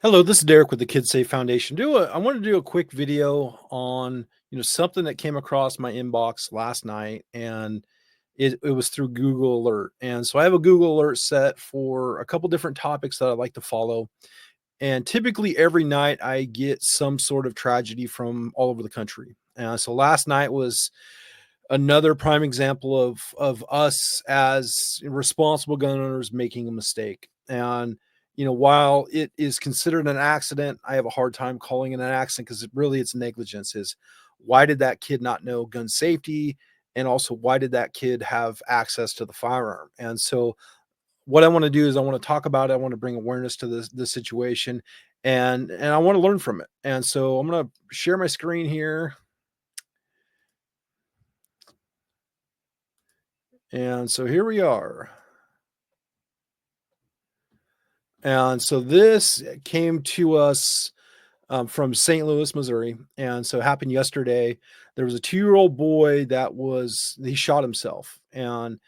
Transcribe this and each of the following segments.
Hello, this is Derek with the Kids S.A.F.E Foundation. I want to do a quick video on something that came across my inbox last night, and it was through Google Alert. And so I have a Google Alert set for a couple different topics that I like to follow. And typically every night I get some sort of tragedy from all over the country. So last night was another prime example of us as responsible gun owners making a mistake. And while it is considered an accident, I have a hard time calling it an accident because it's negligence. Is why did that kid not know gun safety? And also, why did that kid have access to the firearm? And so, what I want to do is I want to talk about it. I want to bring awareness to this situation, and I want to learn from it. And so, I'm going to share my screen here. And so here we are. And so this came to us from St. Louis, Missouri. And so it happened yesterday. There was a 2-year-old boy he shot himself. And,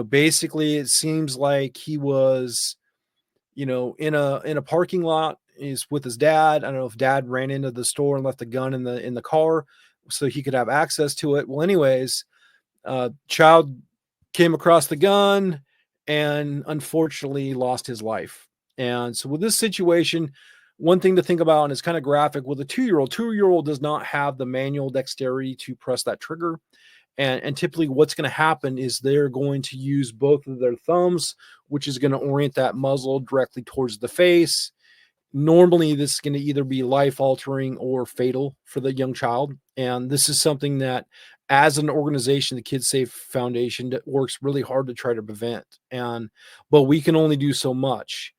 basically it seems like he was, in a parking lot. He's with his dad. I don't know if dad ran into the store and left the gun in the car so he could have access to it. Well, anyways, child came across the gun and unfortunately lost his life. And so with this situation, one thing to think about, and it's kind of graphic, with a 2-year-old does not have the manual dexterity to press that trigger. And typically what's going to happen is they're going to use both of their thumbs, which is going to orient that muzzle directly towards the face. Normally this is going to either be life altering or fatal for the young child. And this is something that, as an organization, the Kids S.A.F.E Foundation works really hard to try to prevent. But we can only do so much.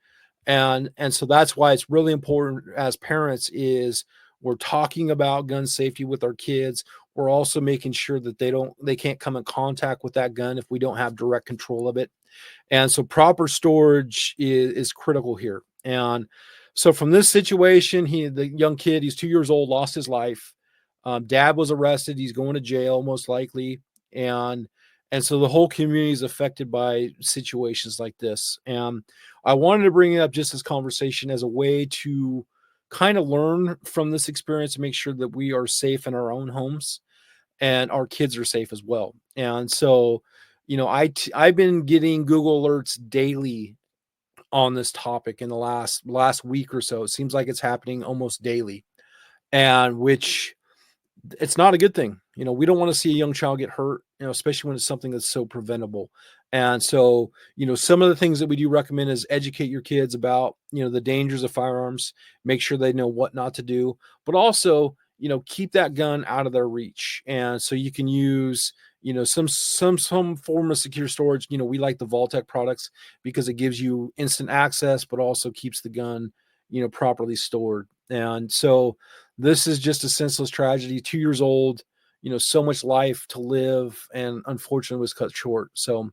And so that's why it's really important as parents is we're talking about gun safety with our kids. We're also making sure that they can't come in contact with that gun if we don't have direct control of it. And so proper storage is critical here. And so from this situation, the young kid, he's 2 years old, lost his life. Dad was arrested. He's going to jail most likely. And and so the whole community is affected by situations like this. And I wanted to bring it up just as conversation as a way to kind of learn from this experience to make sure that we are safe in our own homes and our kids are safe as well. And so, I've been getting Google alerts daily on this topic in the last week or so. It seems like it's happening almost daily, and which it's not a good thing. We don't want to see a young child get hurt, especially when it's something that's so preventable. And so, some of the things that we do recommend is educate your kids about, the dangers of firearms, make sure they know what not to do, but also, keep that gun out of their reach. And so you can use, some form of secure storage. We like the Vaultec products because it gives you instant access, but also keeps the gun, properly stored. And so this is just a senseless tragedy. 2 years old, so much life to live, and unfortunately was cut short. So,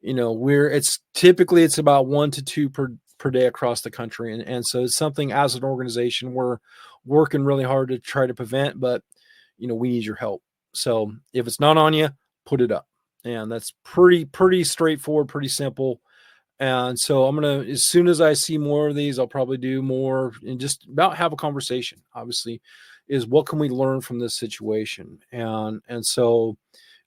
it's about 1 to 2 per day across the country. And so it's something, as an organization, we're working really hard to try to prevent, but we need your help. So if it's not on you, put it up. And that's pretty straightforward, pretty simple. And so as soon as I see more of these, I'll probably do more and just about have a conversation. Obviously, is what can we learn from this situation? And so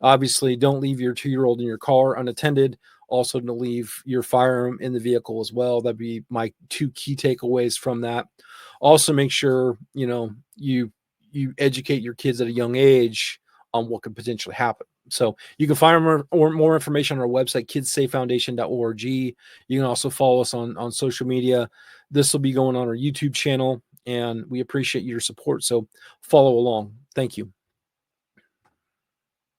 obviously don't leave your 2-year-old in your car unattended. Also to leave your firearm in the vehicle as well. That'd be my 2 key takeaways from that. Also make sure, you educate your kids at a young age on what could potentially happen. So you can find more information on our website, kidsafoundation.org. You can also follow us on social media. This will be going on our YouTube channel, and we appreciate your support. So follow along. Thank you.